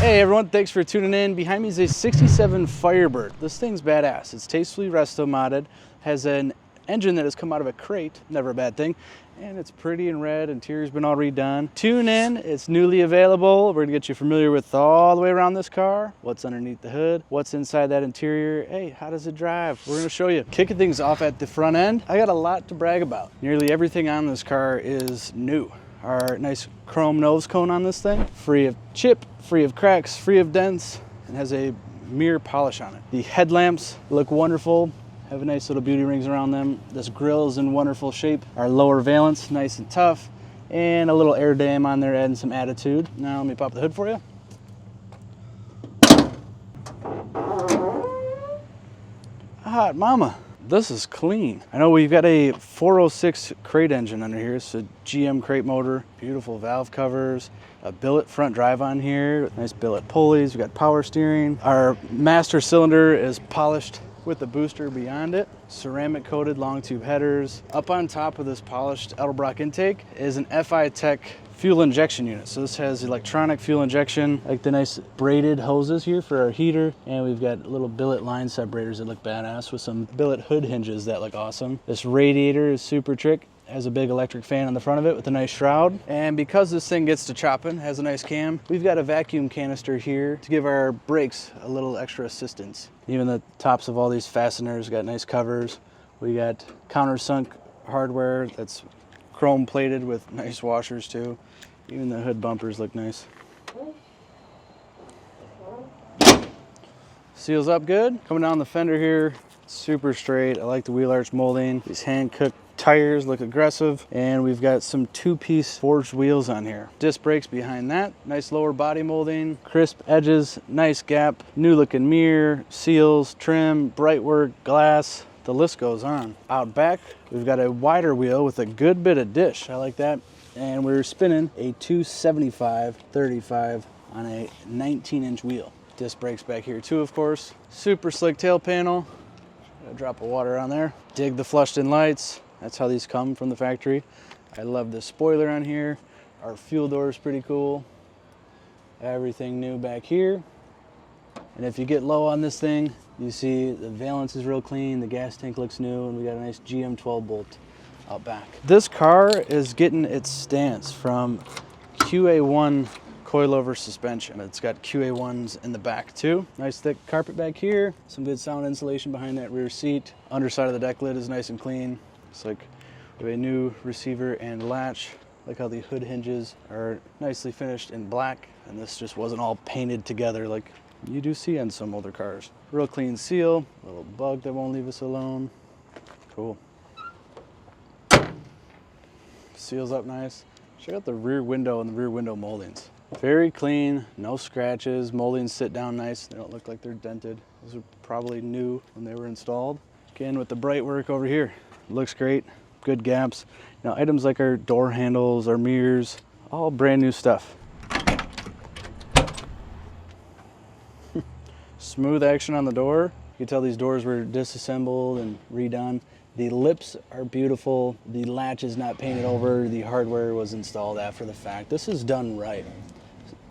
Hey everyone, thanks for tuning in. Behind me is a 67 Firebird. This thing's badass. It's tastefully resto-modded, has an engine that has come out of a crate, never a bad thing, and it's pretty and red. Interior's been all redone. Tune in, it's newly available. We're gonna get you familiar with all the way around this car, what's underneath the hood, what's inside that interior. Hey, how does it drive? We're gonna show you. Kicking things off at the front end, I got a lot to brag about. Nearly everything on this car is new. Our nice chrome nose cone on this thing, free of chip, free of cracks, free of dents, and has a mirror polish on it. The headlamps look wonderful, have a nice little beauty rings around them. This grille is in wonderful shape. Our lower valance, nice and tough, and a little air dam on there adding some attitude. Now let me pop the hood for you. Hot mama. This is clean. I know we've got a 406 crate engine under here. It's a GM crate motor, beautiful valve covers, a billet front drive on here, nice billet pulleys. We've got power steering. Our master cylinder is polished with the booster beyond it. Ceramic coated long tube headers. Up on top of this polished Edelbrock intake is an FI Tech fuel injection unit. So this has electronic fuel injection, like the nice braided hoses here for our heater. And we've got little billet line separators that look badass with some billet hood hinges that look awesome. This radiator is super trick. Has a big electric fan on the front of it with a nice shroud. And because this thing gets to chopping, has a nice cam, we've got a vacuum canister here to give our brakes a little extra assistance. Even the tops of all these fasteners got nice covers. We got countersunk hardware that's chrome plated with nice washers too. Even the hood bumpers look nice. Seals up good. Coming down the fender here, super straight. I like the wheel arch molding. These hand-cooked tires look aggressive, and we've got some two-piece forged wheels on here. Disc brakes behind that. Nice lower body molding, crisp edges, nice gap, new looking mirror, seals, trim, bright work, glass. The list goes on. Out back, we've got a wider wheel with a good bit of dish. I like that. And we're spinning a 275/35 on a 19-inch wheel. Disc brakes back here too, of course. Super slick tail panel. Got a drop of water on there. Dig the flushed in lights. That's how these come from the factory. I love the spoiler on here. Our fuel door is pretty cool. Everything new back here. And if you get low on this thing, you see the valance is real clean, the gas tank looks new, and we got a nice GM 12 bolt out back. This car is getting its stance from QA1 coilover suspension. It's got QA1s in the back too. Nice thick carpet back here, some good sound insulation behind that rear seat. Underside of the deck lid is nice and clean. It's like we have a new receiver and latch. Like how the hood hinges are nicely finished in black, and this just wasn't all painted together like you do see on some older cars. Real clean seal, little bug that won't leave us alone. Cool. Seals up nice. Check out the rear window and the rear window moldings. Very clean, no scratches. Moldings sit down nice. They don't look like they're dented. Those are probably new when they were installed. Again, with the bright work over here. Looks great, good gaps. Now items like our door handles, our mirrors, all brand new stuff. Smooth action on the door. You can tell these doors were disassembled and redone. The lips are beautiful. The latch is not painted over. The hardware was installed after the fact. This is done right.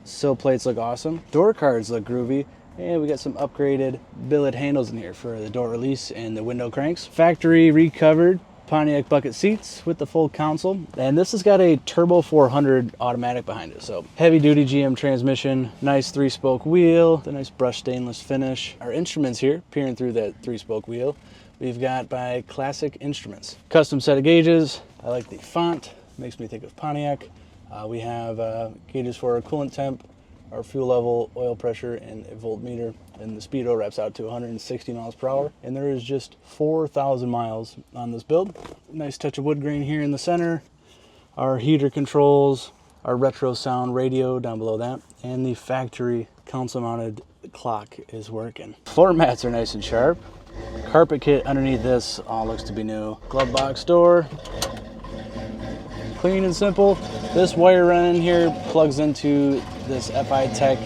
Sill plates look awesome. Door cards look groovy. And we got some upgraded billet handles in here for the door release and the window cranks. Factory recovered Pontiac bucket seats with the full console. And this has got a Turbo 400 automatic behind it. So heavy duty GM transmission, nice 3-spoke wheel, the nice brushed stainless finish. Our instruments here, peering through that 3-spoke wheel, we've got by Classic Instruments. Custom set of gauges. I like the font, makes me think of Pontiac. We have gauges for our coolant temp, our fuel level, oil pressure, and a voltmeter. And the speedo wraps out to 160 miles per hour. And there is just 4,000 miles on this build. Nice touch of wood grain here in the center. Our heater controls, our retro sound radio down below that, and the factory console mounted clock is working. Floor mats are nice and sharp. Carpet kit underneath this all looks to be new. Glove box door. Clean and simple. This wire run in here plugs into this FI Tech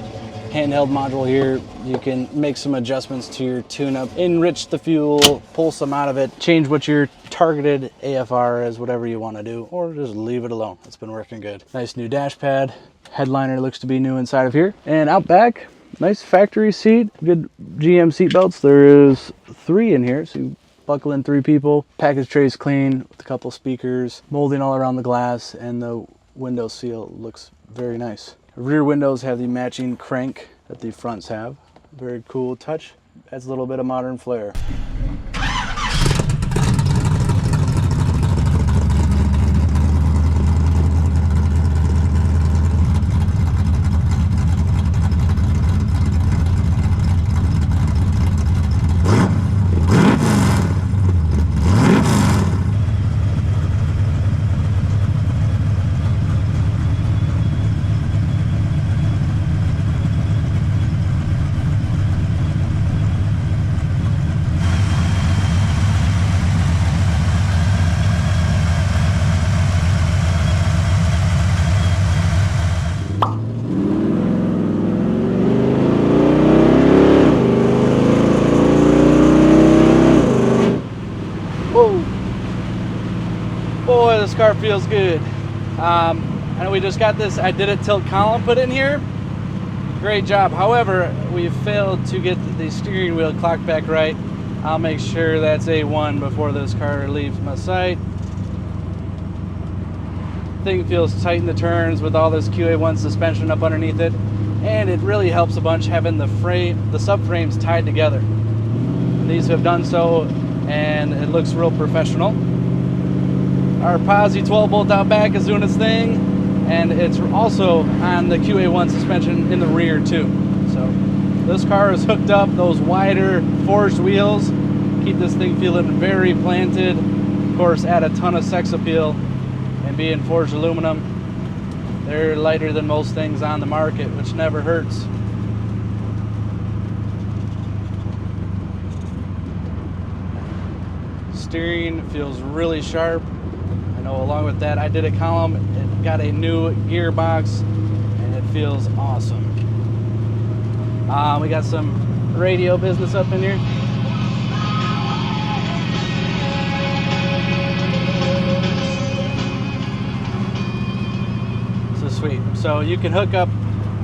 handheld module here. You can make some adjustments to your tune-up, enrich the fuel, pull some out of it, change what your targeted AFR is, whatever you want to do, or just leave it alone. It's been working good. Nice new dash pad. Headliner looks to be new inside of here. And out back, nice factory seat, good GM seat belts. There is 3 in here, so you buckle in 3 people. Package tray's clean with a couple speakers, molding all around the glass, and the window seal looks very nice. Rear windows have the matching crank that the fronts have. Very cool touch. Adds a little bit of modern flair. Boy, this car feels good. I know we just got this, I did a tilt column put in here. Great job. However, we failed to get the steering wheel clocked back right. I'll make sure that's A1 before this car leaves my sight. Thing feels tight in the turns with all this QA1 suspension up underneath it. And it really helps a bunch having the subframes tied together. These have done so, and it looks real professional. Our Posi 12 bolt out back is doing its thing, and it's also on the QA1 suspension in the rear too. So this car is hooked up, those wider forged wheels keep this thing feeling very planted. Of course, add a ton of sex appeal, and being forged aluminum, they're lighter than most things on the market, which never hurts. Steering feels really sharp. Along with that, I did a column, it got a new gearbox, and it feels awesome. We got some radio business up in here. So sweet. So you can hook up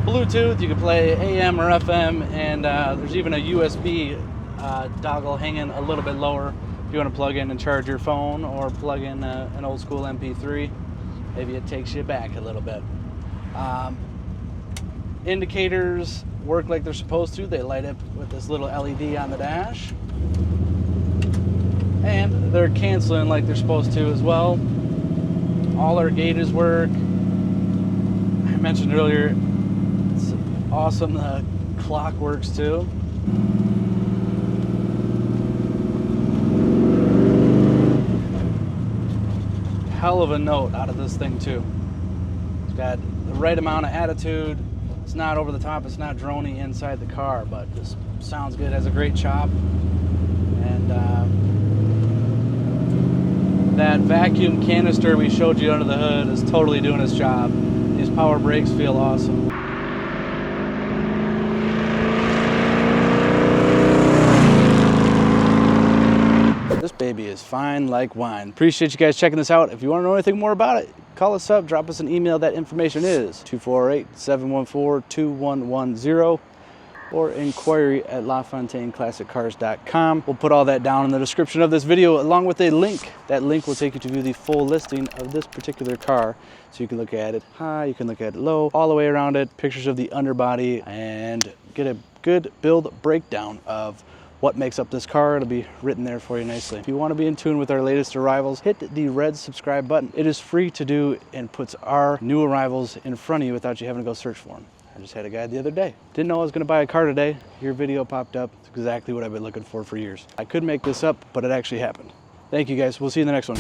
Bluetooth, you can play AM or FM, and there's even a USB dongle hanging a little bit lower. If you want to plug in and charge your phone, or plug in an old school MP3, maybe it takes you back a little bit. Indicators work like they're supposed to. They light up with this little LED on the dash. And they're canceling like they're supposed to as well. All our gauges work. I mentioned earlier, it's awesome, the clock works too. Hell of a note out of this thing too. It's got the right amount of attitude. It's not over the top, it's not droney inside the car, but just sounds good, has a great chop. And that vacuum canister we showed you under the hood is totally doing its job. These power brakes feel awesome. This baby is fine like wine. Appreciate you guys checking this out. If you want to know anything more about it, call us up, drop us an email. That information is 248-714-2110 or inquiry@LaFontaineClassicCars.com. We'll put all that down in the description of this video along with a link. That link will take you to view the full listing of this particular car. So you can look at it high, you can look at it low, all the way around it, pictures of the underbody, and get a good build breakdown of what makes up this car. It'll be written there for you nicely. If you want to be in tune with our latest arrivals, hit the red subscribe button. It is free to do and puts our new arrivals in front of you without you having to go search for them. I just had a guy the other day. Didn't know I was going to buy a car today. Your video popped up. It's exactly what I've been looking for years. I could make this up, but it actually happened. Thank you guys. We'll see you in the next one.